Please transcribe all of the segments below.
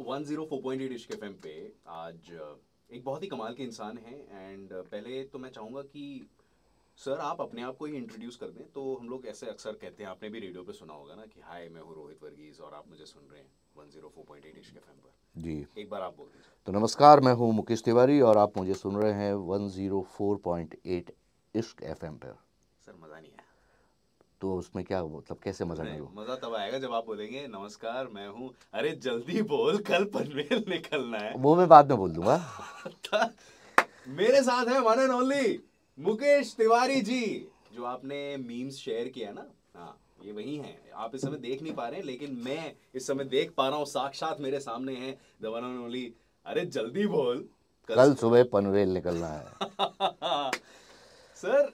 104.8 इश्क एफएम पे आज एक बहुत ही कमाल के इंसान हैं एंड पहले तो मैं चाहूँगा कि सर आप अपने आप को ही इंट्रोड्यूस कर दें। तो हम लोग ऐसे अक्सर कहते हैं, आपने भी रेडियो पे सुना होगा ना कि हाय मैं हूँ रोहित वर्गीस और आप मुझे सुन रहे हैं 104.8 इश्क एफएम पर। जी, एक बार आप बोल दीजिए। तो नमस्कार, मैं हूँ मुकेश तिवारी और आप मुझे सुन रहे हैं 104.8 इश्क एफएम पर। सर मज़ा नहीं आया। तो उसमें क्या मतलब कैसे मज़ा ना नहीं, लो? मज़ा तब आएगा जब आप बोलेंगे नमस्कार मैं हूँ, अरे जल्दी बोल कल पनवेल निकलना है। वो मैं बाद में बोल दूंगा। मेरे साथ है one and only Mukesh Tiwari ji, जो आपने मीम्स शेयर किया ना। हाँ, ये वही हैं। आप इस समय देख नहीं पा रहे हैं लेकिन मैं इस समय देख पा रहा हूँ, साक्षात मेरे सामने है द वन एंड ओनली। अरे जल्दी बोल कल सुबह पनवेल निकलना है। सर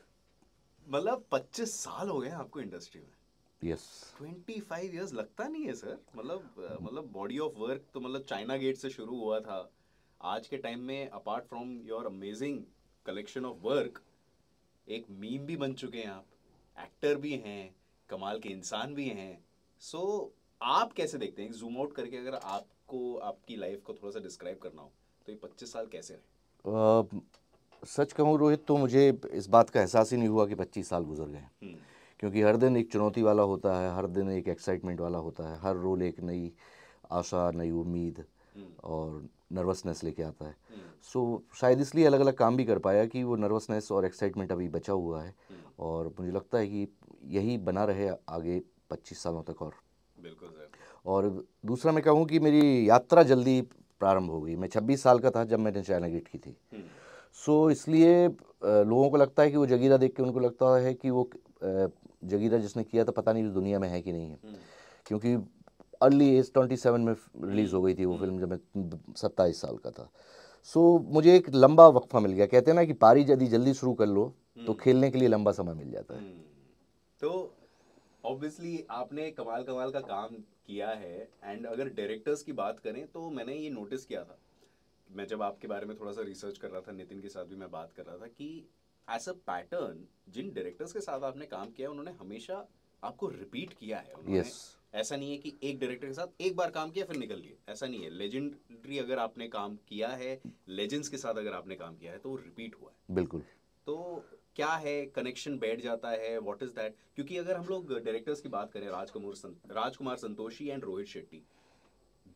मतलब 25 साल हो गए हैं आपको इंडस्ट्री में। यस। 25 इयर्स लगता नहीं है सर। मतलब बॉडी ऑफ वर्क तो मतलब चाइना गेट से शुरू हुआ था। आज के टाइम में apart from your amazing collection of work, एक मीम भी बन चुके हैं आप, एक्टर भी हैं, कमाल के इंसान भी हैं। सो आप कैसे देखते हैं, जूम आउट करके अगर आपको आपकी लाइफ को थोड़ा सा डिस्क्राइब करना हो तो ये 25 साल कैसे रहे? सच कहूँ रोहित, तो मुझे इस बात का एहसास ही नहीं हुआ कि 25 साल गुजर गए। क्योंकि हर दिन एक चुनौती वाला होता है, हर दिन एक एक्साइटमेंट वाला होता है, हर रोल एक नई आशा, नई उम्मीद और नर्वसनेस लेके आता है। सो शायद इसलिए अलग अलग काम भी कर पाया कि वो नर्वसनेस और एक्साइटमेंट अभी बचा हुआ है। और मुझे लगता है कि यही बना रहे आगे 25 सालों तक। और बिल्कुल सर। और दूसरा मैं कहूँ कि मेरी यात्रा जल्दी प्रारंभ हो गई। मैं 26 साल का था जब मैंने चाइना गेट की थी। सो इसलिए लोगों को लगता है कि वो जगीरा देख के उनको लगता है कि वो जगीरा जिसने किया था पता नहीं इस दुनिया में है कि नहीं है। क्योंकि अर्ली एज 27 में रिलीज़ हो गई थी वो फिल्म जब मैं 27 साल का था। सो मुझे एक लंबा वक्फा मिल गया। कहते हैं ना कि पारी यदि जल्दी शुरू कर लो तो खेलने के लिए लंबा समय मिल जाता है। तो ऑब्वियसली आपने कमाल कमाल का काम किया है। एंड अगर डायरेक्टर्स की बात करें तो मैंने ये नोटिस किया था, मैं जब आपके बारे में थोड़ा सा रिसर्च कर रहा था, नितिन के साथ भी मैं बात कर रहा था कि एज अ पैटर्न जिन डायरेक्टर्स के साथ आपने काम किया उन्होंने हमेशा आपको रिपीट किया है। उन्होंने यस, ऐसा नहीं है कि एक डायरेक्टर के साथ एक बार काम किया फिर निकल लिए, ऐसा नहीं है। लेजेंडरी अगर आपने काम किया है, लेजेंड्स के साथ अगर आपने काम किया है तो वो रिपीट हुआ है। बिल्कुल। तो क्या है, कनेक्शन बैठ जाता है, व्हाट इज दैट? क्योंकि अगर हम लोग डायरेक्टर्स की बात करें, राजकुमार संतोषी एंड रोहित शेट्टी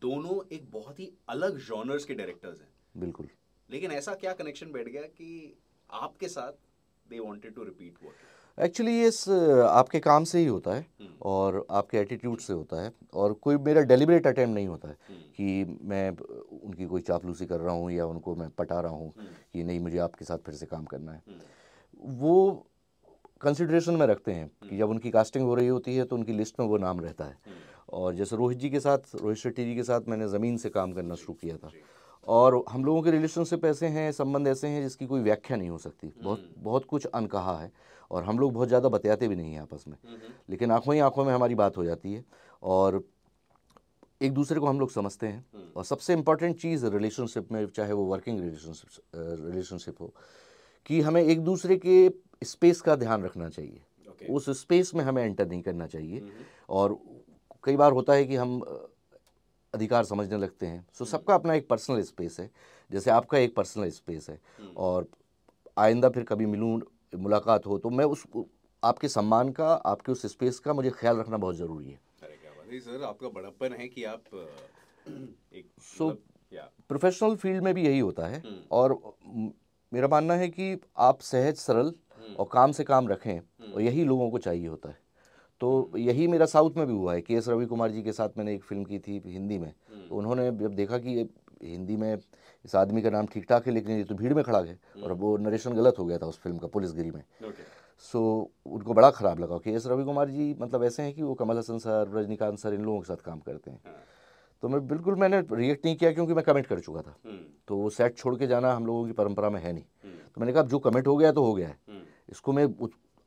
दोनों एक बहुत ही अलग जॉनर्स के डायरेक्टर्स हैं। बिल्कुल। लेकिन ऐसा क्या कनेक्शन बैठ गया कि आपके साथ they wanted to repeat work? Actually ये आपके काम से ही होता है और आपके एटीट्यूड से होता है। और कोई मेरा डेलिब्रेट अटेम्प्ट नहीं होता है कि मैं उनकी कोई चापलूसी कर रहा हूँ या उनको मैं पटा रहा हूँ कि नहीं मुझे आपके साथ फिर से काम करना है। वो कंसिडरेशन में रखते हैं कि जब उनकी कास्टिंग हो रही होती है तो उनकी लिस्ट में वो नाम रहता है। और जैसे रोहित शेट्टी जी के साथ मैंने ज़मीन से काम करना शुरू किया था। और हम लोगों के रिलेशनशिप ऐसे हैं, संबंध ऐसे हैं जिसकी कोई व्याख्या नहीं हो सकती। बहुत बहुत कुछ अनकहा है और हम लोग बहुत ज़्यादा बतियाते भी नहीं हैं आपस में। लेकिन आंखों ही आंखों में हमारी बात हो जाती है और एक दूसरे को हम लोग समझते हैं। और सबसे इम्पॉर्टेंट चीज़ रिलेशनशिप में, चाहे वो वर्किंग रिलेशनशिप हो, कि हमें एक दूसरे के स्पेस का ध्यान रखना चाहिए। उस स्पेस में हमें एंटर नहीं करना चाहिए। और कई बार होता है कि हम अधिकार समझने लगते हैं। सो सबका अपना एक पर्सनल स्पेस है, जैसे आपका एक पर्सनल स्पेस है। और आइंदा फिर कभी मुलाकात हो तो मैं उस आपके सम्मान का, आपके उस स्पेस का मुझे ख्याल रखना बहुत ज़रूरी है। अरे क्या बात है सर, आपका बड़प्पन है कि आप एक सो मतलब या प्रोफेशनल फील्ड में भी यही होता है। और मेरा मानना है कि आप सहज सरल और काम से काम रखें और यही लोगों को चाहिए होता है। तो यही मेरा साउथ में भी हुआ है। के एस रवि कुमार जी के साथ मैंने एक फ़िल्म की थी हिंदी में। तो उन्होंने जब देखा कि ये हिंदी में इस आदमी का नाम ठीक ठाक है लेकिन ये तो भीड़ में खड़ा है, और वो नरेशन गलत हो गया था उस फिल्म का पुलिसगिरी में। सो उनको बड़ा ख़राब लगा। के एस रवि कुमार जी मतलब ऐसे हैं कि वो कमल हसन सर, रजनीकांत सर, इन लोगों के साथ काम करते हैं। तो मैंने रिएक्ट नहीं किया क्योंकि मैं कमेंट कर चुका था। तो वो सेट छोड़ के जाना हम लोगों की परंपरा में है नहीं। तो मैंने कहा अब जो कमेंट हो गया तो हो गया है, इसको मैं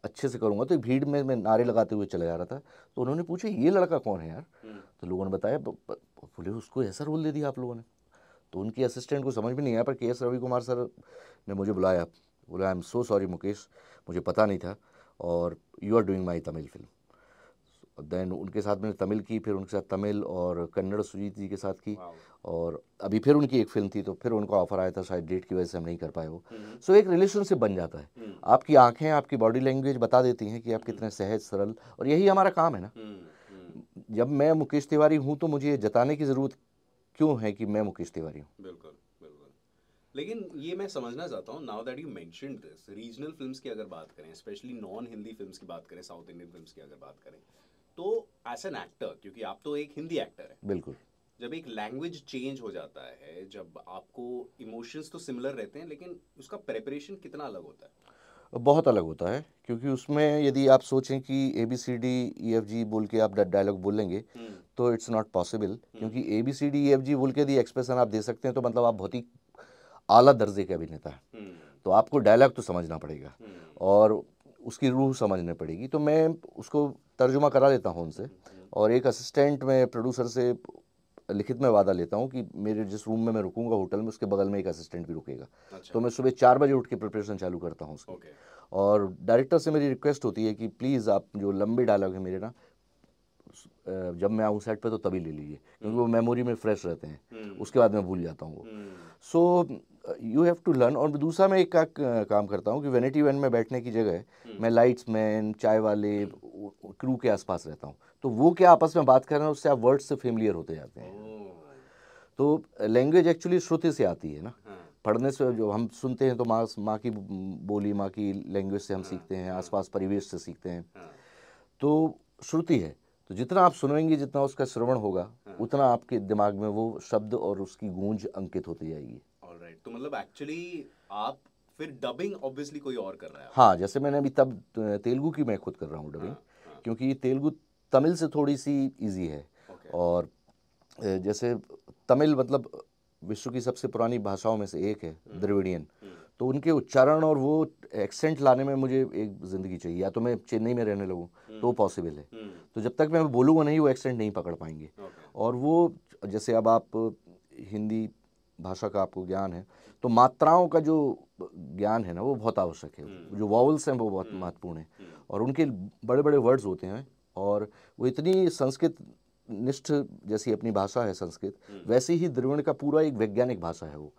अच्छे से करूँगा। तो भीड़ में मैं नारे लगाते हुए चला जा रहा था। तो उन्होंने पूछा ये लड़का कौन है यार? तो लोगों ने बताया, बोले उसको ऐसा रोल दे दिया आप लोगों ने। तो उनकी असिस्टेंट को समझ में नहीं आया, पर के एस रवि कुमार सर ने मुझे बुलाया, बोला I am so sorry Mukesh, मुझे पता नहीं था और you are doing my Tamil film. Then उनके साथ मैंने तमिल की, फिर उनके साथ तमिल और कन्नड़ सुजीत जी के साथ की, वाओ। और अभी फिर उनकी एक फिल्म थी तो फिर उनको ऑफर आया था, शायद डेट की वजह से हम नहीं कर पाए वो। हम्म। सो एक रिलेशनशिप बन जाता है। हम्म। आपकी आंखें, आपकी बॉडी लैंग्वेज बता देती हैं कि आप कितने सहज सरल, और यही हमारा काम है ना। जब मैं मुकेश तिवारी हूँ तो मुझे ये जताने की ज़रूरत क्यों है कि मैं मुकेश तिवारी हूँ। बिल्कुल बिल्कुल। लेकिन ये मैं समझना चाहता हूँ, now that you mentioned this, regional films की अगर बात करें, स्पेशली नॉन हिंदी फिल्म्स की बात करें, साउथ इंडियन फिल्म्स की अगर बात करें, तो एज एन एक्टर, क्योंकि आप तो एक हिंदी एक्टर है, बिल्कुल। जब एक लैंग्वेज चेंज हो जाता है, जब आपको इमोशंस तो सिमिलर रहते हैं लेकिन उसका प्रेपरेशन कितना अलग होता है? बहुत अलग होता है, क्योंकि उसमें यदि आप सोचें कि ABCDEFG बोल के आप डायलॉग बोलेंगे तो इट्स नॉट पॉसिबल, क्योंकि ABCDEFG बोल के यदि एक्सप्रेशन आप दे सकते हैं तो मतलब आप बहुत ही आला दर्जे के अभिनेता हैं। तो आपको डायलॉग तो समझना पड़ेगा और उसकी रूह समझनी पड़ेगी। तो मैं उसको तर्जुमा करा लेता हूँ उनसे, और एक असिस्टेंट में प्रोड्यूसर से लिखित में वादा लेता हूँ कि मेरे जिस रूम में मैं रुकूंगा होटल में, उसके बगल में एक असिस्टेंट भी रुकेगा। अच्छा। तो मैं सुबह 4 बजे उठ के प्रिपरेशन चालू करता हूँ उसकी। ओके। और डायरेक्टर से मेरी रिक्वेस्ट होती है कि प्लीज़ आप जो लंबे डायलॉग हैं मेरे ना, जब मैं आऊँ सेट पे तो तभी ले लीजिए, क्योंकि वो मेमोरी में फ्रेश रहते हैं, उसके बाद मैं भूल जाता हूँ वो। So you have to learn. और दूसरा मैं एक काम करता हूँ कि वैनिटी वैन में बैठने की जगह मैं लाइट्स मैन, चाय वाले, क्रू के आसपास रहता हूँ, तो वो क्या आपस में बात कर रहे हैं उससे आप वर्ड्स से फेमिलियर होते जाते हैं। तो लैंग्वेज एक्चुअली श्रुति से आती है ना, पढ़ने से जो हम सुनते हैं तो माँ की बोली, माँ की लैंग्वेज से हम सीखते हैं, आसपास परिवेश से सीखते हैं, तो श्रुति है। तो जितना आप सुनेंगे, जितना उसका श्रवण होगा, उतना आपके दिमाग में वो शब्द और उसकी गूंज अंकित होती जाएगी। ऑलराइट, तो मतलब एक्चुअली आप फिर डबिंग ऑब्वियसली कोई और कर रहा है? हाँ, जैसे मैंने अभी तब तेलुगु की मैं खुद कर रहा हूँ डबिंग, क्योंकि तेलुगु तमिल से थोड़ी सी इजी है। और जैसे तमिल मतलब विश्व की सबसे पुरानी भाषाओं में से एक है, द्रविडियन। तो उनके उच्चारण और वो एक्सेंट लाने में मुझे एक ज़िंदगी चाहिए, या तो मैं चेन्नई में रहने लगूँ तो पॉसिबल है। तो जब तक मैं बोलूँगा नहीं वो एक्सेंट नहीं पकड़ पाएंगे। और वो जैसे अब आप हिंदी भाषा का आपको ज्ञान है, तो मात्राओं का जो ज्ञान है ना वो बहुत आवश्यक है। जो वॉवल्स हैं वो बहुत महत्वपूर्ण है, और उनके बड़े बड़े वर्ड्स होते हैं, और वो इतनी संस्कृत निष्ठ, जैसी अपनी भाषा है संस्कृत, वैसे ही द्रविड़ का पूरा एक वैज्ञानिक भाषा है वो।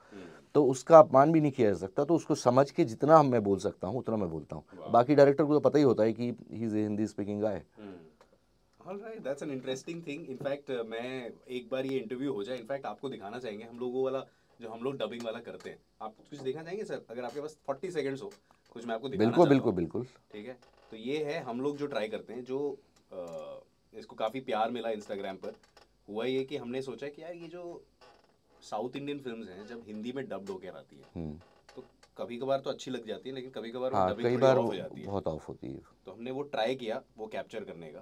तो उसका अपमान भी नहीं किया जा सकता। तो उसको समझ के जितना मैं बोल सकता हूँ उतना मैं बोलता हूँ। बाकी डायरेक्टर को तो पता ही होता है कि he is a Hindi speaking guy. Alright, that's an interesting thing. In fact मैं एक बार ये इंटरव्यू हो जाए, इनफैक्ट आपको दिखाना चाहेंगे हम लोगों वाला, जो हम लोग डबिंग वाला करते हैं। आप कुछ देखना चाहेंगे सर, अगर आपके पास 40 सेकंड्स हो, कुछ मैं आपको दिखाना बिल्कुल चाहता बिल्कुल हूँ। बिल्कुल। ठीक है, तो ये है हम लोग जो ट्राई करते हैं, जो इसको काफ़ी प्यार मिला इंस्टाग्राम पर। हुआ ये कि हमने सोचा कि यार ये जो साउथ इंडियन फिल्म्स हैं जब हिंदी में डब्ड होकर आती है तो कभी कभार तो अच्छी लग जाती है, लेकिन कभी कभार वो हाँ, डबिंग कई थोड़ी बार ऑफ वो हो जाती है। बहुत ऑफ होती है। तो हमने वो ट्राई किया, वो कैप्चर करने का,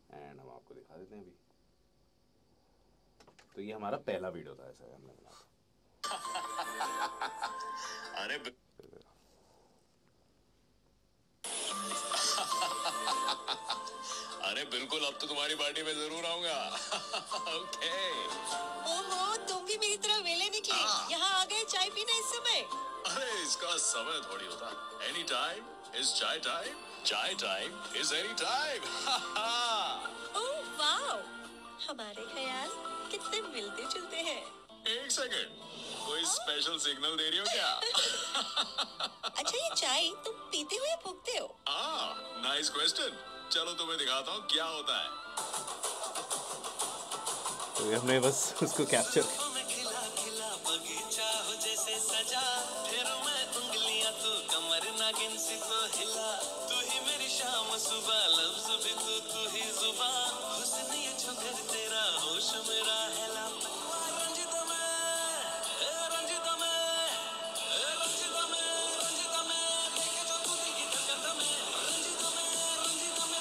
एंड हम आपको दिखा देते हैं अभी। तो ये हमारा पहला वीडियो था, ऐसा हमने बना। अरे अरे बिल्कुल, अब तो तुम्हारी पार्टी में जरूर आऊंगा। ओके। ओहो, तुम भी मेरी तरह वेले निकले, यहाँ आ गए चाय पीने इस समय। अरे इसका समय थोड़ी होता, एनी टाइम इज चाय टाइम, चाय time is any time. Oh wow, हमारे ख्याल कितने मिलते जुलते हैं। एक सेकंड, कोई स्पेशल सिग्नल दे रही हो क्या? अच्छा, ये चाय तुम पीते हो या फूकते हो? Nice question. चलो तुम्हें दिखाता हूँ क्या होता है। तो हमने बस उसको कैप्चर। खिला खिला बगीचा हो जैसे सजा, फेरों में उंगलियां तू कमर नागिन सी तो हिला, तू ही मेरी शाम सुबह, लफ्ज भी तू ही जुबान, हुस्न ये छुगर तेरा, होश मेरा हैला, रंजिदा मैं, रंजिदा मैं, रंजिदा मैं, रंजिदा मैं, देखे जो तू दिखी धड़कन में, रंजिदा मैं,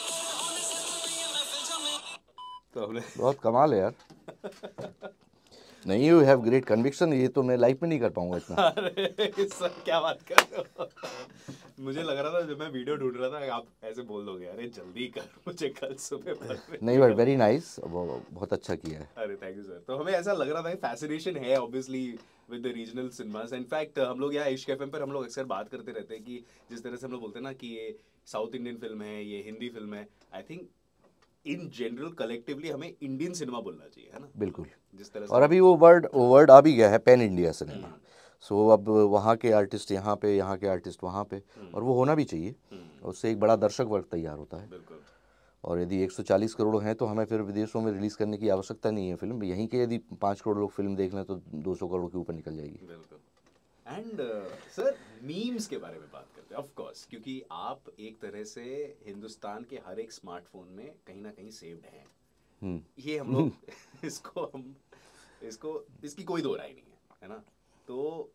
तेरे होने से दुनिया में फिजा में। तो हमने बहुत कमाल है यार। नहीं, यू हैव ग्रेट कन्विक्शन, ये तो मैं लाइफ में नहीं कर पाऊंगा इतना। अरे सर क्या बात कर रहे हो? मुझे लग रहा था जब मैं वीडियो ढूंढ रहा था आप ऐसे बोल दोगे, अरे जल्दी कर, मुझे कल सुबह पढ़ने। नहीं, बट वेरी नाइस, बहुत अच्छा किया है। अरे थैंक यू सर। तो हमें ऐसा लग रहा था, फैसिनेशन है obviously with the regional cinemas. In fact हम लोग यहाँ इश्क एफएम पर हम लोग अक्सर बात करते रहते हैं कि जिस तरह से हम लोग बोलते हैं ना कि ये साउथ इंडियन फिल्म है, ये हिंदी फिल्म है, I think in general collectively हमें इंडियन सिनेमा बोलना चाहिए, है ना? बिल्कुल। जिस तरह और से अभी वो वर्ड आ भी गया है पैन इंडिया सिनेमा। सो अब वहाँ के आर्टिस्ट यहाँ पे, यहाँ के आर्टिस्ट वहाँ पे, और वो होना भी चाहिए। उससे एक बड़ा दर्शक वर्ग तैयार होता है। बिल्कुल और यदि 140 करोड़ हैं तो हमें फिर विदेशों में रिलीज़ करने की आवश्यकता नहीं है फिल्म। यहीं के यदि 5 करोड़ लोग फिल्म देख लें तो 200 करोड़ के ऊपर निकल जाएगी। बिल्कुल। एंड सर मीम्स के बारे में बात करते हैं ऑफ कोर्स, क्योंकि आप एक तरह से हिंदुस्तान के हर एक स्मार्टफोन में कहीं ना कहीं सेव्ड हैं। ये हम लोग इसकी कोई दो राय नहीं है ना? तो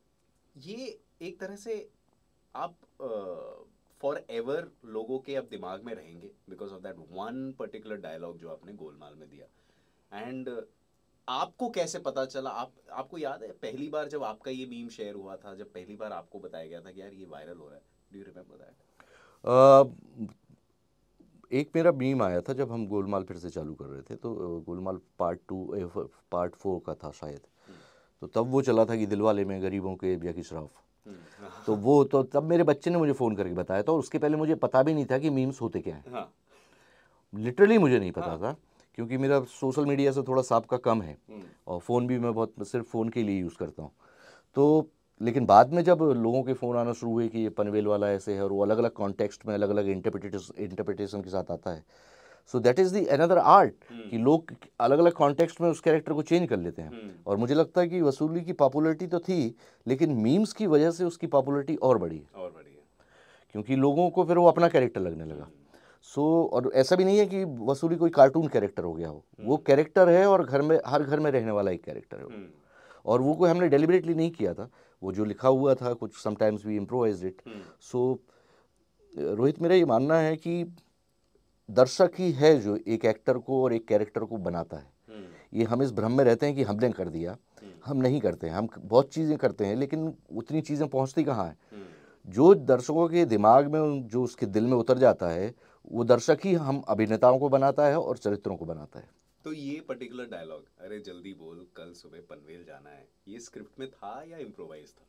ये एक तरह से आप फॉर एवर लोगों के अब दिमाग में रहेंगे because of that one particular dialogue जो आपने गोलमाल में दिया। एंड आपको कैसे पता चला? आपको याद है पहली बार जब आपका ये मीम शेयर हुआ था, जब पहली बार आपको बताया गया था कि यार ये वायरल हो रहा है? Do you remember that? एक मेरा मीम आया था जब हम गोलमाल फिर से चालू कर रहे थे, तो गोलमाल पार्ट 4 का था शायद। तो तब वो चला था कि दिलवाले में गरीबों के यकी श्रॉफ। तो वो तो तब मेरे बच्चे ने मुझे फ़ोन करके बताया था, और उसके पहले मुझे पता भी नहीं था कि मीम्स होते क्या हैं। हाँ। लिटरली मुझे नहीं पता था, क्योंकि मेरा सोशल मीडिया से थोड़ा साबका कम है, और फ़ोन भी मैं बहुत सिर्फ फ़ोन के लिए यूज़ करता हूँ। तो लेकिन बाद में जब लोगों के फ़ोन आना शुरू हुए कि ये पनवेल वाला ऐसे है, और वो अलग अलग कॉन्टेक्स्ट में अलग अलग इंटरप्रिटेशन के साथ आता है। So that is the another art कि लोग अलग अलग कॉन्टेक्स्ट में उस कैरेक्टर को चेंज कर लेते हैं। और मुझे लगता है कि वसूली की पॉपुलैरिटी तो थी, लेकिन मीम्स की वजह से उसकी पॉपुलैरिटी और बढ़ी है, क्योंकि लोगों को फिर वो अपना कैरेक्टर लगने लगा। और ऐसा भी नहीं है कि वसूली कोई कार्टून कैरेक्टर हो गया हो, वो कैरेक्टर है, और हर घर में रहने वाला एक कैरेक्टर है वो। और वो कोई हमने डेलिबरेटली नहीं किया था, वो जो लिखा हुआ था, कुछ समटाइम्स वी इम्प्रोवाइज्ड इट। सो रोहित, मेरा ये मानना है कि दर्शक ही है जो एक एक्टर को और एक कैरेक्टर को बनाता है। ये हम इस भ्रम में रहते हैं कि हमने कर दिया, हम नहीं करते हैं। हम बहुत चीज़ें करते हैं, लेकिन उतनी चीज़ें पहुंचती कहाँ हैं? जो दर्शकों के दिमाग में, जो उसके दिल में उतर जाता है, वो दर्शक ही हम अभिनेताओं को बनाता है और चरित्रों को बनाता है। तो ये पर्टिकुलर डायलॉग, अरे जल्दी बोल कल सुबह पनवेल जाना है, ये स्क्रिप्ट में था या इम्प्रोवाइज था?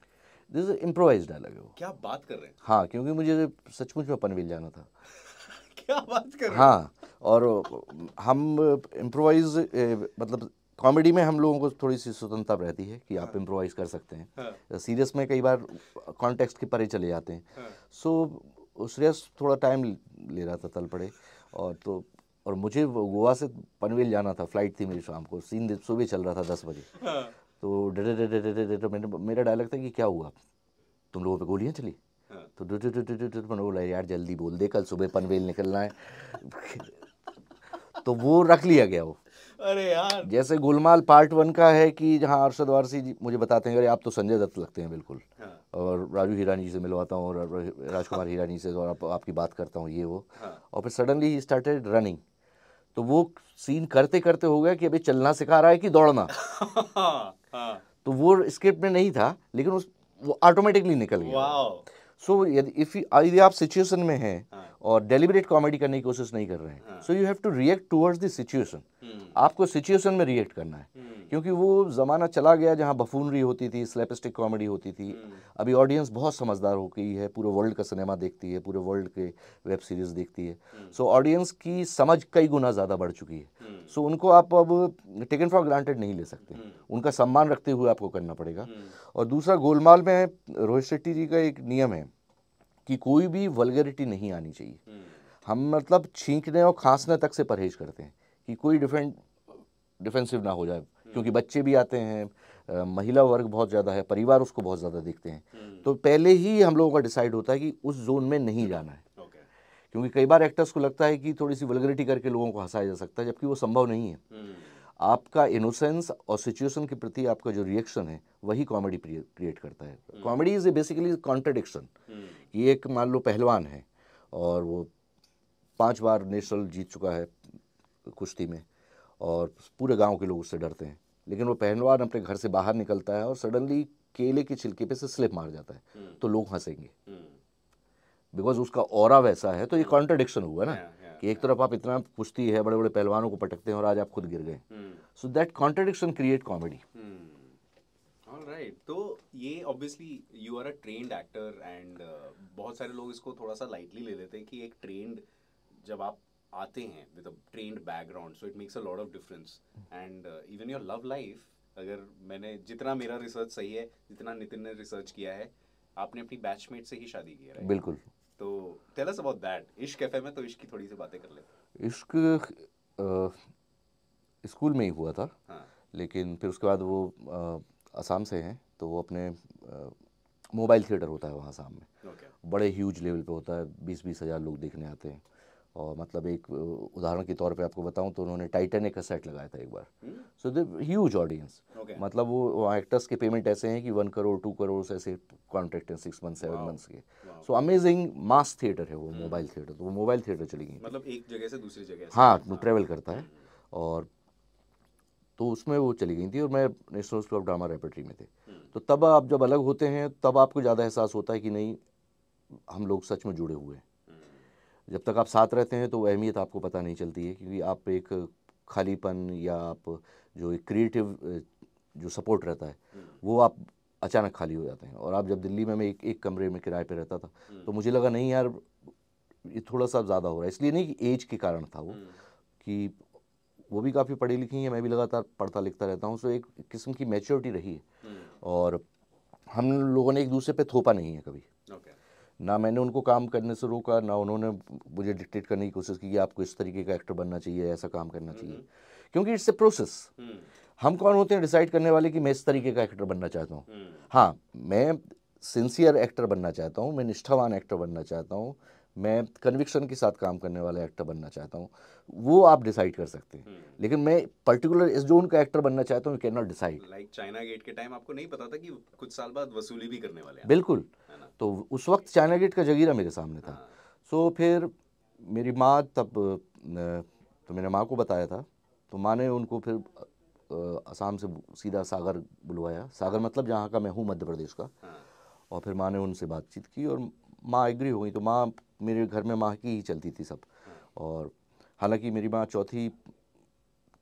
दिस इज इम्प्रोवाइज डायलॉग है वो। क्या बात कर रहे हैं? हाँ, क्योंकि मुझे सचमुच में पनवेल जाना था। क्या बात कर रहे हैं? हाँ, और हम इम्प्रोवाइज मतलब कॉमेडी में हम लोगों को थोड़ी सी स्वतंत्रता रहती है कि आप इम्प्रोवाइज कर सकते हैं। सीरियस में कई बार कॉन्टेक्स्ट के परे चले जाते हैं। सो श्रेयस थोड़ा टाइम ले रहा था तल पड़े, और मुझे गोवा से पनवेल जाना था, फ्लाइट थी मेरी शाम को, सीन सुबह चल रहा था 10 बजे। तो मेरा डायलॉग था कि क्या हुआ, तुम लोगों पे गोलियां चली? तो मैंने बोला यार जल्दी बोल दे, कल सुबह पनवेल निकलना है। तो वो रख लिया गया वो। अरे यार, जैसे गोलमाल पार्ट 1 का है कि जहाँ अरशद वारसी जी मुझे बताते हैं, अरे आप तो संजय दत्त लगते हैं बिल्कुल। और राजू हिरानी जी से मिलवाता हूँ, और राजकुमार हिरानी से, और आपकी बात करता हूँ ये वो। और फिर सडनली ही स्टार्टेड रनिंग। तो वो सीन करते करते हो गया कि अभी चलना सिखा रहा है कि दौड़ना। तो वो स्क्रिप्ट में नहीं था, लेकिन वो ऑटोमेटिकली निकल गया। सो यदि आप सिचुएशन में हैं और डेलिबरेट कॉमेडी करने की कोशिश नहीं कर रहे हैं, so you have to react towards the situation. आपको सिचुएशन में रिएक्ट करना है, क्योंकि वो ज़माना चला गया जहाँ बफूनरी होती थी, स्लैपस्टिक कॉमेडी होती थी। अभी ऑडियंस बहुत समझदार हो गई है, पूरे वर्ल्ड का सिनेमा देखती है, पूरे वर्ल्ड के वेब सीरीज़ देखती है। सो ऑडियंस की समझ कई गुना ज़्यादा बढ़ चुकी है। सो उनको आप अब टेकन फॉर ग्रांटेड नहीं ले सकते, उनका सम्मान रखते हुए आपको करना पड़ेगा। और दूसरा, गोलमाल में रोहित शेट्टी जी का एक नियम है कि कोई भी वल्गैरिटी नहीं आनी चाहिए। हम मतलब छींकने और खांसने तक से परहेज करते हैं कि कोई डिफेंसिव ना हो जाए, क्योंकि बच्चे भी आते हैं, महिला वर्ग बहुत ज़्यादा है, परिवार उसको बहुत ज़्यादा देखते हैं। तो पहले ही हम लोगों का डिसाइड होता है कि उस जोन में नहीं जाना है, क्योंकि कई बार एक्टर्स को लगता है कि थोड़ी सी वल्गैरिटी करके लोगों को हंसाया जा सकता है, जबकि वो संभव नहीं है। आपका इनोसेंस और सिचुएशन के प्रति आपका जो रिएक्शन है, वही कॉमेडी क्रिएट करता है। Comedy is basically contradiction. ये एक, मान लो पहलवान है और वो 5 बार नेशनल जीत चुका है कुश्ती में, और पूरे गांव के लोग उससे डरते हैं, लेकिन वो पहलवान अपने घर से बाहर निकलता है और सडनली केले के छिलके पे से स्लिप मार जाता है, तो लोग हंसेंगे, बिकॉज उसका ऑरा वैसा है। तो ये कॉन्ट्रडिक्शन हुआ ना, कि एक तरफ आप इतना कुश्ती है, बड़े बड़े पहलवानों को पटकते हैं, और आज आप खुद गिर गए। So that contradiction create comedy. Alright, तो ये obviously you are a trained actor, and बहुत सारे लोग इसको थोड़ा सा लाइटली ले लेते हैं कि एक ट्रेन्ड, जब आप आते हैं with a trained background, so it makes a lot of difference. And even your love life, अगर मैंने जितना मेरा रिसर्च सही है, जितना नितिन ने रिसर्च किया है, आपने अपनी बैचमेट से ही शादी की है, राइट? बिल्कुल. तो टेल अस अबाउट दैट. इश्क कैफे में तो इश्क की थोड़ी सी बातें कर लेते इश्क स्कूल में ही हुआ था. हैं. हाँ. लेकिन फिर उसके बाद वो असम से हैं, तो वो अपने मोबाइल थिएटर होता है वहाँ असम में, ओके. बड़े ह्यूज लेवल पे होता है, 20-20 हज़ार लोग देखने आते हैं. और मतलब एक उदाहरण के तौर पे आपको बताऊं तो उन्होंने टाइटैनिक का सेट लगाया था एक बार. So the huge audience. Okay. मतलब वो एक्टर्स के पेमेंट ऐसे हैं कि 1 करोड़ 2 करोड़ ऐसे कॉन्ट्रैक्ट हैं 6 मंथ 7 मंथ्स के. सो अमेजिंग मास थिएटर है वो मोबाइल थिएटर. तो वो मोबाइल थिएटर चली गई. मतलब एक जगह से दूसरी जगह. हाँ, ट्रैवल करता है. और तो उसमें वो चली गई थी और मैं national school of drama repertory में थे. तो तब आप जब अलग होते हैं तब आपको ज़्यादा एहसास होता है कि नहीं, हम लोग सच में जुड़े हुए हैं. जब तक आप साथ रहते हैं तो वो अहमियत आपको पता नहीं चलती है, क्योंकि आप एक खालीपन या आप जो एक क्रिएटिव जो सपोर्ट रहता है वो आप अचानक खाली हो जाते हैं. और आप जब दिल्ली में मैं एक कमरे में किराए पे रहता था, तो मुझे लगा नहीं यार ये थोड़ा सा ज़्यादा हो रहा है. इसलिए नहीं कि एज के कारण था वो, कि वो भी काफ़ी पढ़ी लिखी हैं, मैं भी लगातार पढ़ता लिखता रहता हूँ. सो एक किस्म की मैच्योरिटी रही है. और हम लोगों ने एक दूसरे पे थोपा नहीं है कभी. ना मैंने उनको काम करने से रोका, ना उन्होंने मुझे डिक्टेट करने की कोशिश की कि आपको इस तरीके का एक्टर बनना चाहिए, ऐसा काम करना चाहिए. क्योंकि इट्स ए प्रोसेस. हम कौन होते हैं डिसाइड करने वाले कि मैं इस तरीके का एक्टर बनना चाहता हूँ? हाँ, मैं सिंसियर एक्टर बनना चाहता हूँ, मैं निष्ठावान एक्टर बनना चाहता हूँ, मैं कन्विक्शन के साथ काम करने वाला एक्टर बनना चाहता हूँ. वो आप डिसाइड कर सकते हैं. लेकिन मैं पर्टिकुलर इस जोन का एक्टर बनना चाहता हूँ, you can not decide. Like China Gate के टाइम आपको नहीं पता था कि कुछ साल बाद वसूली भी करने वाले हैं. बिल्कुल. तो उस वक्त चाइना गेट का जगीरा मेरे सामने था. सो फिर मेरी माँ तब तो मैंने माँ को बताया था, तो माँ ने उनको फिर असम से सीधा सागर बुलवाया. सागर मतलब जहाँ का मैं हूँ, मध्य प्रदेश का. और फिर माँ ने उनसे बातचीत की और माँ एग्री हो गई. तो माँ, मेरे घर में माँ की ही चलती थी सब. और हालांकि मेरी माँ 4th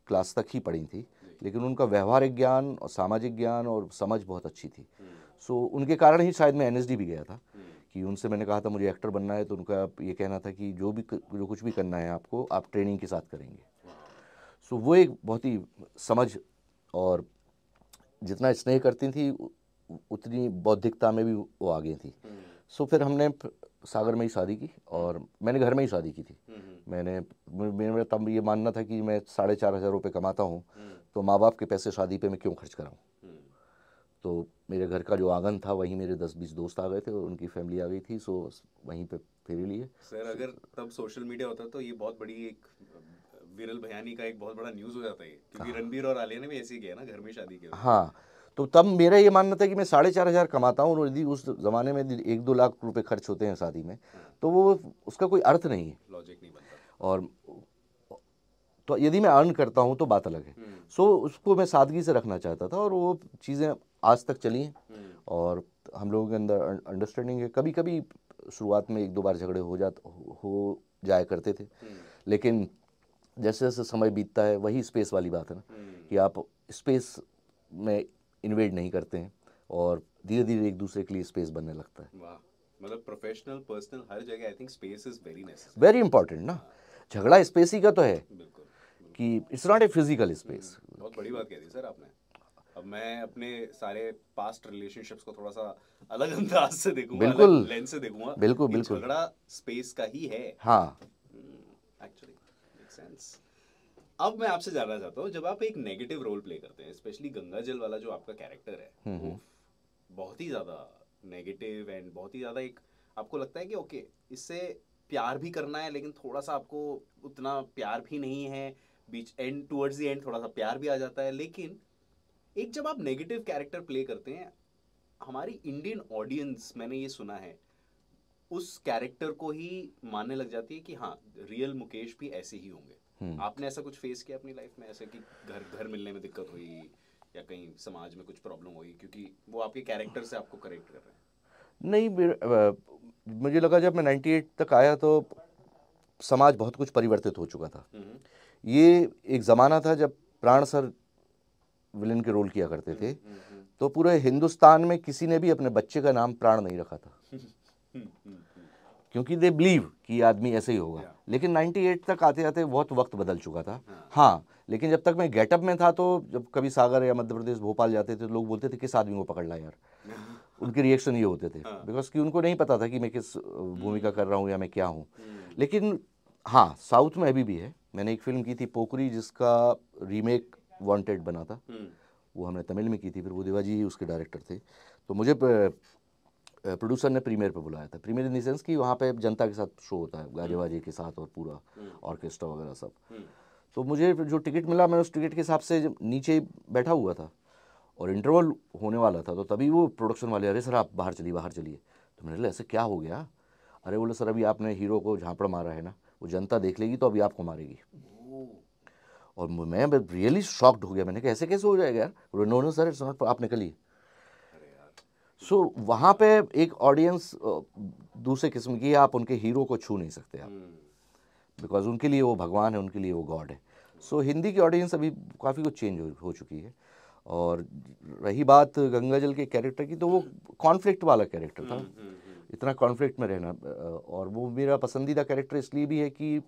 क्लास तक ही पढ़ी थी, लेकिन उनका व्यवहारिक ज्ञान और सामाजिक ज्ञान और समझ बहुत अच्छी थी. सो उनके कारण ही शायद मैं NSD भी गया था, कि उनसे मैंने कहा था मुझे एक्टर बनना है, तो उनका ये कहना था कि जो कुछ भी करना है आपको, आप ट्रेनिंग के साथ करेंगे. सो वो एक बहुत ही समझ और जितना स्नेह करती थी उतनी बौद्धिकता में भी वो आगे थी. सो फिर हमने सागर में ही शादी की और मैंने घर में ही शादी की थी. मेरा तब ये मानना था कि मैं 4,500 रुपये कमाता हूँ, तो माँ बाप के पैसे शादी पे मैं क्यों खर्च कराऊँ. तो मेरे घर का जो आंगन था वहीं मेरे 10-20 दोस्त आ गए थे और उनकी फैमिली आ गई थी. सो वहीं पे फेरे लिए. सर अगर तब सोशल मीडिया होता तो ये बहुत बड़ी एक विरल भयानी का एक बहुत बड़ा न्यूज़ हो जाता है, क्योंकि रणबीर और आलिया ने भी ऐसे ही किया ना, घर में शादी किया. हाँ, तो तब मेरा ये मानना था कि मैं 4,500 कमाता हूँ और यदि उस ज़माने में 1-2 लाख रुपए खर्च होते हैं शादी में, तो वो उसका कोई अर्थ नहीं है, लॉजिक नहीं बनता. और तो यदि मैं अर्न करता हूँ तो बात अलग है. सो उसको मैं सादगी से रखना चाहता था और वो चीज़ें आज तक चली हैं और हम लोगों के अंदर अंडरस्टैंडिंग है. कभी कभी शुरुआत में 1-2 बार झगड़े हो जाया करते थे, लेकिन जैसे जैसे समय बीतता है, वही स्पेस वाली बात है ना, कि आप स्पेस में इन्वेड नहीं करते हैं और धीरे धीरे एक दूसरे के लिए स्पेस बनने लगता है. वाह, मतलब प्रोफेशनल पर्सनल हर जगह I think space is very necessary. Very important ना. झगड़ा स्पेस ही का तो है, बिल्कुल, कि it's not a physical space. बहुत बड़ी बात कह दी सर आपने. अब मैं अपने सारे पास्ट रिलेशनशिप्स को थोड़ा सा अलग अंदाज से देखूंगा, बिल्कुल, अलग लेंस से देखूंगा. बिल्कुल कि बिल्कुल. झगड़ा स्पेस का ही है. हाँ, एक्चुअली मेक सेंस. अब मैं आपसे जानना चाहता हूँ, जब आप एक नेगेटिव रोल प्ले करते हैं, स्पेशली गंगा जल वाला जो आपका कैरेक्टर है, वो बहुत ही ज़्यादा नेगेटिव एंड बहुत ही ज़्यादा एक, आपको लगता है कि ओके इससे प्यार भी करना है, लेकिन थोड़ा सा आपको उतना प्यार भी नहीं है, बीच एंड टुवर्ड्स द एंड थोड़ा सा प्यार भी आ जाता है. लेकिन एक जब आप नेगेटिव कैरेक्टर प्ले करते हैं, हमारी इंडियन ऑडियंस, मैंने ये सुना है, उस कैरेक्टर को ही मानने लग जाती है कि हाँ रियल मुकेश भी ऐसे ही होंगे. आपने ऐसा कुछ फेस किया अपनी लाइफ में, ऐसे कि घर मिलने में दिक्कत हुई या कहीं समाज में कुछ प्रॉब्लम हुई क्योंकि वो आपके कैरेक्टर से आपको करेक्ट कर रहे हैं? नहीं, मुझे लगा जब मैं 98 तक आया तो समाज बहुत कुछ परिवर्तित हो चुका था. ये एक ज़माना था जब प्राण सर विलन के रोल किया करते थे, तो पूरे हिंदुस्तान में किसी ने भी अपने बच्चे का नाम प्राण नहीं रखा था. क्योंकि दे बिलीव कि ये आदमी ऐसे ही होगा। Yeah. लेकिन 98 तक आते आते बहुत वक्त बदल चुका था। हाँ। हाँ, लेकिन जब तक मैं गेटअप में था तो जब कभी सागर या मध्य प्रदेश भोपाल जाते थे तो लोग बोलते थे किस आदमी को पकड़ ला यार। उनके रिएक्शन ये होते थे हाँ। बिकॉज कि उनको नहीं पता था कि मैं किस भूमिका कर रहा हूँ या मैं क्या हूँ। हम्म, लेकिन हाँ, साउथ में अभी भी है। मैंने एक फिल्म की थी पोखरी जिसका रीमेक वांटेड बना था, वो हमने तमिल में की थी, फिर वो देवाजी ही उसके डायरेक्टर थे। तो मुझे प्रोड्यूसर ने प्रीमियर पे बुलाया था। प्रीमियर इन द सेंस कि वहाँ पे जनता के साथ शो होता है, गाजे वाजे के साथ और पूरा ऑर्केस्ट्रा वगैरह सब। तो मुझे जो टिकट मिला मैं उस टिकट के हिसाब से नीचे बैठा हुआ था और इंटरवल होने वाला था। तो तभी वो प्रोडक्शन वाले, अरे सर आप बाहर चलिए बाहर चलिए। तो मैंने बोला ऐसे क्या हो गया? अरे बोले सर अभी आपने हीरो को झापड़ मारा है ना, वो जनता देख लेगी तो अभी आपको मारेगी। और मैं रियली शॉक्ड हो गया। मैंने कहा ऐसे कैसे हो जाएगा यार? बोले no no sir it's not, आप निकलिए। सो वहाँ पे एक ऑडियंस दूसरे किस्म की है, आप उनके हीरो को छू नहीं सकते आप, बिकॉज उनके लिए वो भगवान है, उनके लिए वो गॉड है। सो हिंदी की ऑडियंस अभी काफ़ी कुछ चेंज हो चुकी है। और रही बात गंगा जल के कैरेक्टर की, तो वो कॉन्फ्लिक्ट वाला कैरेक्टर था, इतना कॉन्फ्लिक्ट में रहना। और वो मेरा पसंदीदा कैरेक्टर इसलिए भी है कि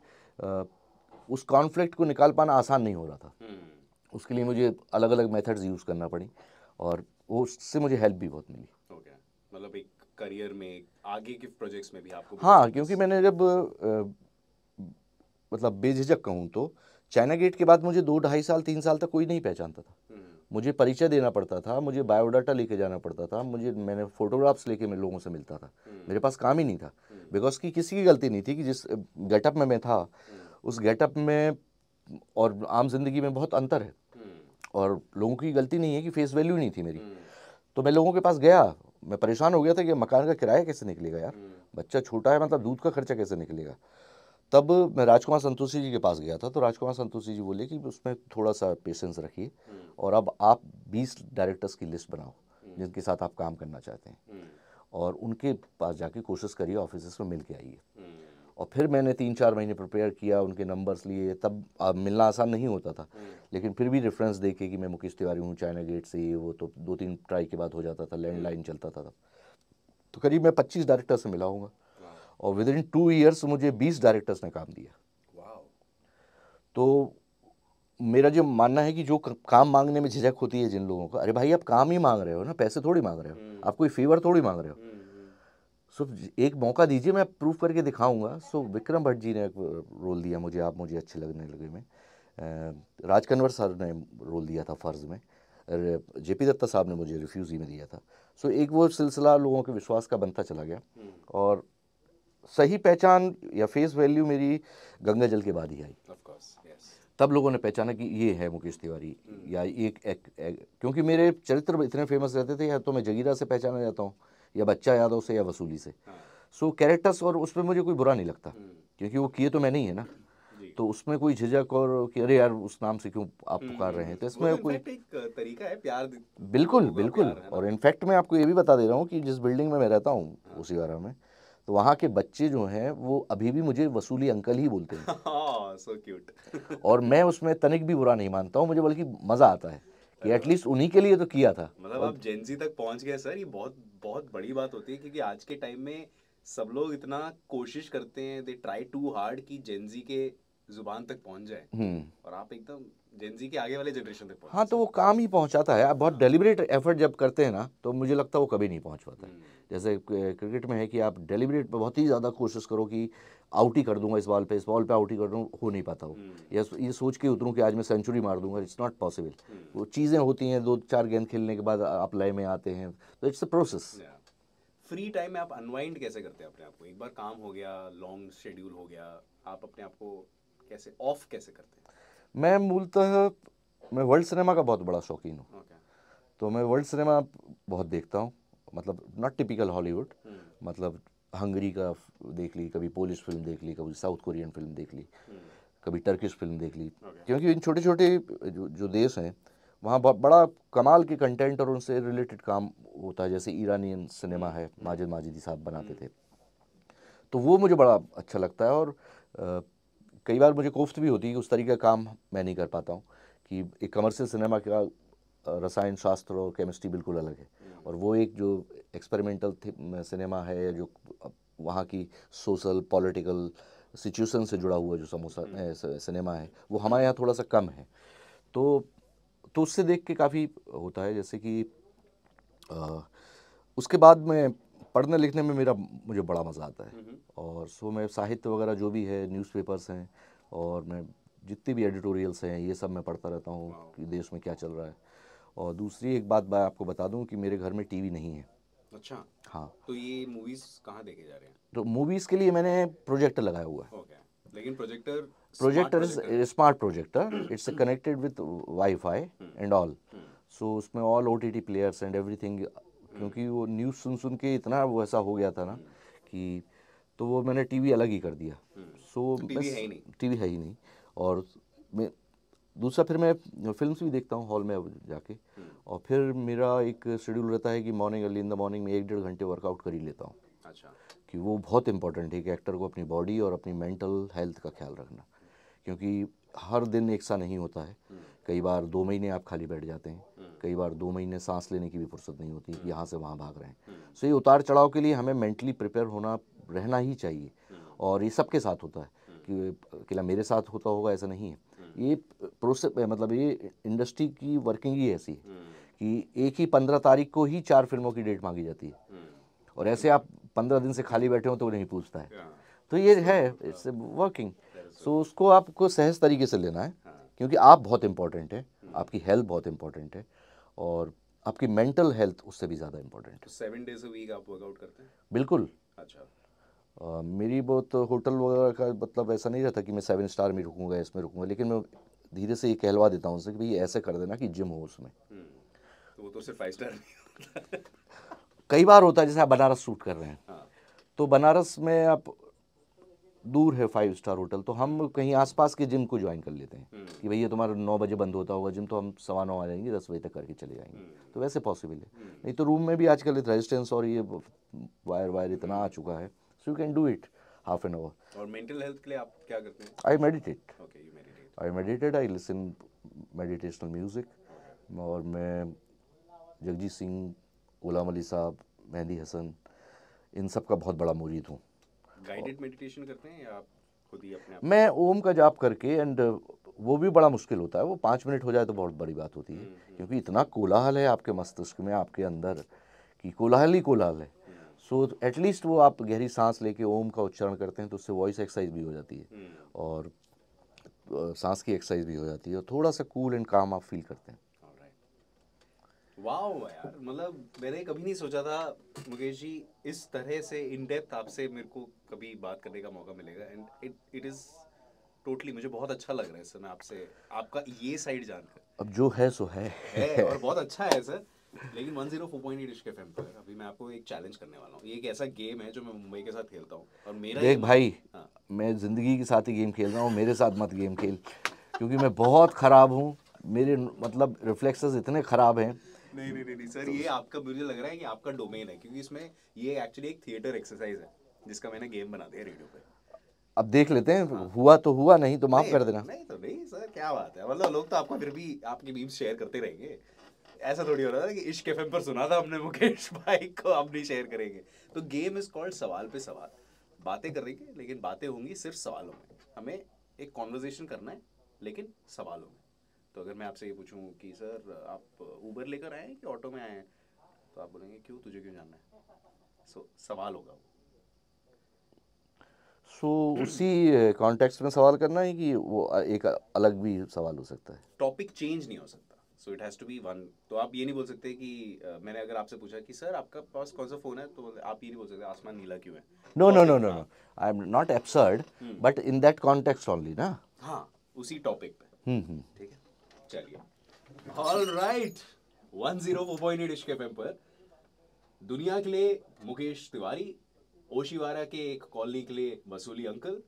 उस कॉन्फ्लिक्ट को निकाल पाना आसान नहीं हो रहा था। उसके लिए मुझे अलग अलग मेथड्स यूज़ करना पड़ी और उससे मुझे हेल्प भी बहुत मिली। मतलब एक करियर में आगे के प्रोजेक्ट्स में भी आपको हाँ, क्योंकि मैंने जब मतलब बेझिझक कहूँ तो चाइना गेट के बाद मुझे 2-2.5 साल 3 साल तक कोई नहीं पहचानता था। मुझे परिचय देना पड़ता था, मुझे बायोडाटा लेके जाना पड़ता था, मैंने फोटोग्राफ्स लेके मैं लोगों से मिलता था। मेरे पास काम ही नहीं था, बिकॉज कि किसी की गलती नहीं थी कि जिस गेटअप में मैं था उस गेटअप में और आम जिंदगी में बहुत अंतर है। और लोगों की गलती नहीं है कि फेस वैल्यू नहीं थी मेरी। तो मैं लोगों के पास गया, मैं परेशान हो गया था कि मकान का किराया कैसे निकलेगा यार, बच्चा छोटा है, मतलब दूध का खर्चा कैसे निकलेगा। तब मैं राजकुमार संतोषी जी के पास गया था। तो राजकुमार संतोषी जी बोले कि उसमें थोड़ा सा पेशेंस रखिए और अब आप 20 डायरेक्टर्स की लिस्ट बनाओ जिनके साथ आप काम करना चाहते हैं और उनके पास जाके कोशिश करिए, ऑफिस में मिल के आइए। और फिर मैंने 3-4 महीने प्रिपेयर किया, उनके नंबर्स लिए। तब मिलना आसान नहीं होता था, लेकिन फिर भी रेफरेंस देके कि मैं मुकेश तिवारी हूँ चाइना गेट से, ये वो, तो 2-3 ट्राई के बाद हो जाता था, लैंडलाइन चलता था तब। तो करीब मैं 25 डायरेक्टर से मिला हूँगा और विद इन 2 ईयर्स मुझे 20 डायरेक्टर्स ने काम दिया। तो मेरा जो मानना है कि जो काम मांगने में झिझक होती है जिन लोगों को, अरे भाई आप काम ही मांग रहे हो ना, पैसे थोड़ी मांग रहे हो, आप कोई फेवर थोड़ी मांग रहे हो। सो एक मौका दीजिए, मैं प्रूव करके दिखाऊंगा। सो विक्रम भट्ट जी ने एक रोल दिया मुझे, आप मुझे अच्छे लगने लगे में। राज कंवर सर ने रोल दिया था फर्ज में, जेपी दत्ता साहब ने मुझे रिफ्यूजी में दिया था। सो एक वो सिलसिला लोगों के विश्वास का बनता चला गया और सही पहचान या फेस वैल्यू मेरी गंगा जल के बाद ही आई। तब लोगों ने पहचाना कि ये है मुकेश तिवारी, या एक क्योंकि मेरे चरित्र इतने फेमस रहते थे, या तो मैं जगीरा से पहचाना जाता हूँ या बच्चा यादव से या वसूली से। सो कैरेक्टर्स, और उसमें मुझे कोई बुरा नहीं लगता क्योंकि वो किए तो मैंने ही है ना। तो उसमें कोई झिझक और कि अरे यार उस नाम से क्यों आप पुकार रहे हैं, तो इसमें कोई एक तरीका है प्यार। बिल्कुल बिल्कुल। और इनफैक्ट मैं आपको ये भी बता दे रहा हूँ कि जिस बिल्डिंग में मैं रहता हूँ उसी वाला में, तो वहाँ के बच्चे जो हैं वो अभी भी मुझे वसूली अंकल ही बोलते हैं। So cute. और मैं उसमें तनिक भी बुरा नहीं मानता हूँ, मुझे बल्कि मज़ा आता है कि एटलीस्ट उन्हीं के लिए तो किया था। मतलब आप जेनजी तक पहुंच गए सर, ये बहुत बहुत बड़ी बात होती है, क्योंकि आज के टाइम में सब लोग इतना कोशिश करते हैं, दे ट्राई टू हार्ड कि जेनजी के जुबान तक पहुंच जाए, और आप एकदम जेनजी के आगे वाले जनरेशन तक पहुंच। हाँ, तो वो काम ही पहुंचाता है। आप बहुत डेलिब्रेट एफर्ट जब करते हैं ना, तो मुझे लगता है वो कभी नहीं पहुंच पाता है। जैसे क्रिकेट में है कि आप डेलिब्रेट पे बहुत ही ज़्यादा कोशिश करो कि आउट ही कर दूंगा इस बॉल पे आउट ही कर दूँ, हो नहीं पाता वो। या ये सोच के उतरूँ कि आज मैं सेंचुरी मार दूंगा, इट्स नॉट पॉसिबल। वो चीज़ें होती हैं, 2-4 गेंद खेलने के बाद आप लय में आते हैं, तो it's a process. Free time में आप अनवाइंड कैसे करते हैं अपने आप को? एक बार काम हो गया, लॉन्ग शेड्यूल हो गया, आप अपने आप को कैसे ऑफ कैसे करते हैं? मैं मूलतः वर्ल्ड सिनेमा का बहुत बड़ा शौकीन हूँ। तो मैं वर्ल्ड सिनेमा बहुत देखता हूँ, मतलब नॉट टिपिकल हॉलीवुड, मतलब हंगरी का देख ली, कभी पोलिश फिल्म देख ली, कभी साउथ कोरियन फिल्म देख ली, कभी टर्किश फिल्म देख ली। क्योंकि इन छोटे छोटे जो देश हैं वहाँ बहुत बड़ा कमाल के कंटेंट और उनसे रिलेटेड काम होता है। जैसे ईरानियन सिनेमा है, माजिद माजिदी साहब बनाते थे, तो वो मुझे बड़ा अच्छा लगता है। और कई बार मुझे कोफ्त भी होती है कि उस तरीके का काम मैं नहीं कर पाता हूँ, कि एक कमर्शियल सिनेमा का रसायन शास्त्र और केमिस्ट्री बिल्कुल अलग है, और वो एक जो एक्सपेरिमेंटल सिनेमा है, जो वहाँ की सोशल पॉलिटिकल सिचुएशन से जुड़ा हुआ जो सिनेमा है, वो हमारे यहाँ थोड़ा सा कम है। तो उससे देख के काफ़ी होता है। जैसे कि उसके बाद मैं पढ़ने लिखने में मुझे बड़ा मज़ा आता है, और सो मैं साहित्य वगैरह जो भी है, न्यूज़पेपर्स हैं, और मैं जितनी भी एडिटोरियल्स हैं ये सब मैं पढ़ता रहता हूँ कि देश में क्या चल रहा है। और दूसरी एक बात मैं आपको बता दूं कि मेरे घर में टीवी नहीं है। अच्छा, हाँ, तो ये मूवीज कहाँ देखे जा रहे हैं? तो मूवीज़ के लिए मैंने प्रोजेक्टर लगाया हुआ है। ओके, लेकिन projector projector is smart projector, it's connected with wifi and all, so उसमें all OTT players and everything, क्योंकि वो न्यूज़ सुन के इतना वो ऐसा हो गया था ना कि, तो वो मैंने टीवी अलग ही कर दिया। सो टीवी है ही नहीं। टीवी है ही नहीं। और मैं दूसरा फिर मैं फिल्म्स भी देखता हूँ हॉल में अब जाके, और फिर मेरा एक शेड्यूल रहता है कि morning, early in the morning में 1-1.5 घंटे वर्कआउट कर ही लेता हूँ। अच्छा, कि वो बहुत इंपॉर्टेंट है कि एक्टर को अपनी बॉडी और अपनी मेंटल हेल्थ का ख्याल रखना, क्योंकि हर दिन एक सा नहीं होता है। कई बार 2 महीने आप खाली बैठ जाते हैं, कई बार 2 महीने सांस लेने की भी फुर्सत नहीं होती कि यहाँ से वहाँ भाग रहे हैं। सो ये उतार चढ़ाव के लिए हमें मेंटली प्रिपेयर होना रहना ही चाहिए, और ये सबके साथ होता है कि अकेला मेरे साथ होता होगा ऐसा नहीं है। ये प्रोसेस, मतलब ये इंडस्ट्री की वर्किंग ही ऐसी है कि एक ही 15 तारीख को ही 4 फिल्मों की डेट मांगी जाती है, और ऐसे आप 15 दिन से खाली बैठे हो तो वो नहीं पूछता है। तो ये है, इट्स वर्किंग। सो उसको आपको सहज तरीके से लेना है, क्योंकि आप बहुत इंपॉर्टेंट है, आपकी हेल्थ बहुत इंपॉर्टेंट है, और आपकी मेंटल हेल्थ उससे भी ज़्यादा इंपॉर्टेंट है। 7 डेज अ वीक आप वर्कआउट करते हैं? बिल्कुल। अच्छा, मेरी बहुत होटल वगैरह का मतलब ऐसा नहीं रहता कि मैं 7 स्टार में रुकूंगा, इसमें रुकूंगा, लेकिन मैं धीरे से ये कहलवा देता हूँ उनसे कि भाई ऐसे कर देना कि जिम हो उसमें। तो वो तो सिर्फ 5 स्टार नहीं होता। कई बार होता है, जैसे आप बनारस शूट कर रहे हैं, हाँ, तो बनारस में आप दूर है 5 स्टार होटल, तो हम कहीं आसपास के जिम को ज्वाइन कर लेते हैं कि भैया तुम्हारा 9 बजे बंद होता होगा जिम, तो हम 9:15 आ जाएंगे, 10 बजे तक करके चले जाएंगे। तो वैसे पॉसिबल है। नहीं तो रूम में भी आजकल रेजिस्टेंस और ये वायर इतना आ चुका है, so you can do it half an hour. और मेंटल हेल्थ के लिए आप क्या करते हैं? I meditate, okay, you meditate. I listen meditational music, और मैं जगजीत सिंह, गुलाम अली साहब, मेहंदी हसन, इन सब का बहुत बड़ा मुरीद हूँ। गाइडेड मेडिटेशन करते हैं या आप खुद ही अपने आप? मैं ओम का जाप करके, एंड वो भी बड़ा मुश्किल होता है, वो 5 मिनट हो जाए तो बहुत बड़ी बात होती है, क्योंकि इतना कोलाहल है आपके मस्तिष्क में, आपके अंदर, कि कोलाहल ही कोलाहल है। सो एटलीस्ट वो आप गहरी सांस लेके ओम का उच्चारण करते हैं तो उससे वॉइस एक्सरसाइज भी हो जाती है, और सांस की एक्सरसाइज भी हो जाती है, और थोड़ा सा कूल एंड काम आप फील करते हैं। वाओ यार, मतलब मैंने कभी नहीं सोचा था मुकेश जी इस तरह से इन डेप्थ आपसे मेरे को कभी बात करने का मौका मिलेगा, एंड इट इज टोटली, मुझे बहुत अच्छा लग रहा है सर, मैं आपसे आपका ये साइड जानकर। अब जो है सो है और बहुत अच्छा है सर। लेकिन 104.8 इश्क एफएम पर अभी मैं आपको एक चैलेंज करने वाला हूँ। ये एक ऐसा गेम है जो मैं मुंबई के साथ खेलता हूँ, और मेरा देख भाई, हाँ, मैं ज़िंदगी के साथ ही गेम खेल रहा हूँ, मेरे साथ मत गेम खेल, क्योंकि मैं बहुत ख़राब हूँ, मेरे मतलब रिफ्लेक्सेस इतने ख़राब हैं। नहीं सर, ये आपका, मुझे लग रहा है कि आपका डोमेन है, क्योंकि इसमें ये एक्चुअली एक थिएटर एक्सरसाइज है जिसका मैंने गेम बना दिया रेडियो पे। अब देख लेते हैं, हुआ तो हुआ, नहीं तो माफ़ नहीं कर देना। नहीं तो नहीं सर, क्या बात है, मतलब लोग तो आपको फिर भी आपकी मीम्स शेयर करते रहेंगे। ऐसा थोड़ी हो रहा था कि इश्क एफएम पर सुना था हमने मुकेश भाई को, अब नहीं शेयर करेंगे। तो गेम इज कॉल्ड सवाल पे सवाल। बातें करेंगे, लेकिन बातें होंगी सिर्फ सवालों में। हमें एक कॉन्वर्जेशन करना है, लेकिन सवालों में। तो अगर मैं आपसे ये पूछूं कि सर आप उबर लेकर आए हैं कि ऑटो में आए हैं, तो आप बोलेंगे क्यों, तुझे क्यों जानना है? सो सवाल होगा वो। सो उसी कॉन्टेक्स्ट में सवाल करना है कि वो एक अलग भी सवाल हो सकता है? टॉपिक चेंज नहीं हो सकता, so it has to be one. तो आप ये नहीं बोल सकते कि मैंने अगर आपसे पूछा कि सर आपका पास कौन सा फोन है, तो आप ये नहीं बोल सकते आसमान नीला क्यों है। No no no Topic, no हाँ, no, I am not absurd, but in that context only ना। हाँ, उसी टॉपिक पे। ठीक है, चलिए। ऑल राइट, 104.8 इश्क एफएम पर दुनिया के लिए मुकेश तिवारी, ओशिवारा के एक कॉलोनी के लिए मसूली अंकल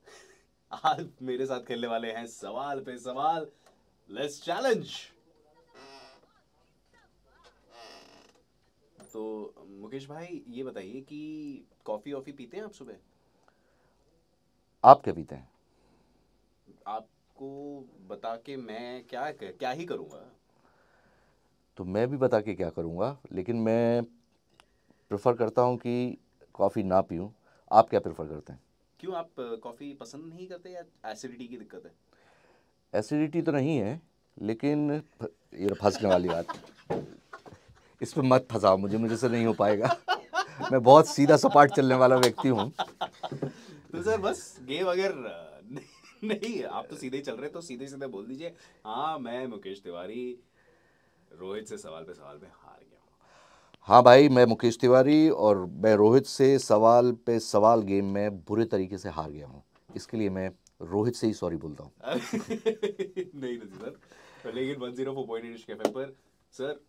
आज मेरे साथ खेलने वाले हैं सवाल पे सवाल। Let's challenge. तो मुकेश भाई ये बताइए कि कॉफी वॉफी पीते हैं आप सुबह? आप क्या पीते हैं? आपको बता के मैं क्या क्या ही करूंगा। तो मैं भी बता के क्या करूँगा, लेकिन मैं प्रेफर करता हूँ कि कॉफ़ी ना पीऊँ। आप क्या प्रेफर करते हैं? क्यों आप कॉफ़ी पसंद नहीं करते या एसिडिटी की दिक्कत है? एसिडिटी तो नहीं है, लेकिन ये फंसने वाली बात, इस पे मत फंसाओ मुझे, मुझे से नहीं हो पाएगा। मैं बहुत सीधा सपाट चलने वाला व्यक्ति हूँ। तो सर बस गेम अगर नहीं आप तो सीधे ही चल रहे तो सीधे सीधे बोल दीजिए, हाँ मैं मुकेश तिवारी रोहित से सवाल पे हार गया हूँ। हाँ भाई, मैं मुकेश तिवारी और मैं रोहित से सवाल पे सवाल गेम में बुरे तरीके से हार गया हूँ। इसके लिए मैं रोहित से ही सॉरी बोलता हूँ। नहीं सर, लेकिन 104.8 इश्क एफएम पर सर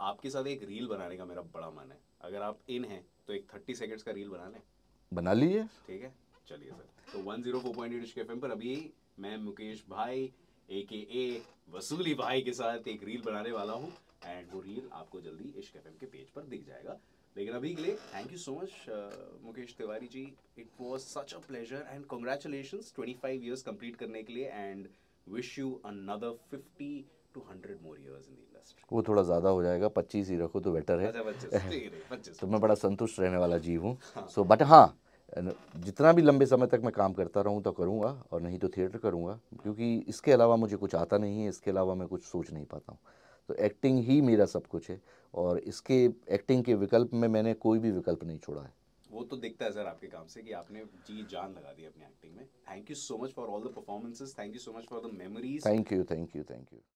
आपके साथ एक रील बनाने का मेरा बड़ा मन है। अगर आप इन हैं तो एक 30 सेकंड्स का रील बना लें। बना लीजिए। ठीक है, चलिए सर। तो 104.8 इश्क एफएम पर अभी मैं मुकेश भाई AKA वसूली भाई के साथ एक रील बनाने वाला हूँ एंड वो रील आपको जल्दी इश्क एफएम के पेज पर दिख जाएगा। लेकिन अभी के लिए thank you so much Mukesh Tiwari ji, it was such a pleasure and congratulations 25 years complete करने के लिए and wish you another 50 to 100 more years in the industry. वो थोड़ा ज़्यादा हो जाएगा, 25 ही रखो तो बेटर है। अच्छा 25, ठीक है 25। तो मैं बड़ा संतुष्ट रहने वाला जीव हूँ। सो बट हाँ, जितना भी लंबे समय तक मैं काम करता रहूँ तो करूँगा, और नहीं तो थिएटर करूँगा, क्योंकि इसके अलावा मुझे कुछ आता नहीं है, इसके अलावा मैं कुछ सोच नहीं पाता हूँ। तो एक्टिंग ही मेरा सब कुछ है, और इसके एक्टिंग के विकल्प में मैंने कोई भी विकल्प नहीं छोड़ा है। वो तो दिखता है सर आपके काम से कि आपने जी जान लगा दी अपनी एक्टिंग में। Thank you so much for all the performances, thank you so much for the memories. Thank you, thank you, thank you.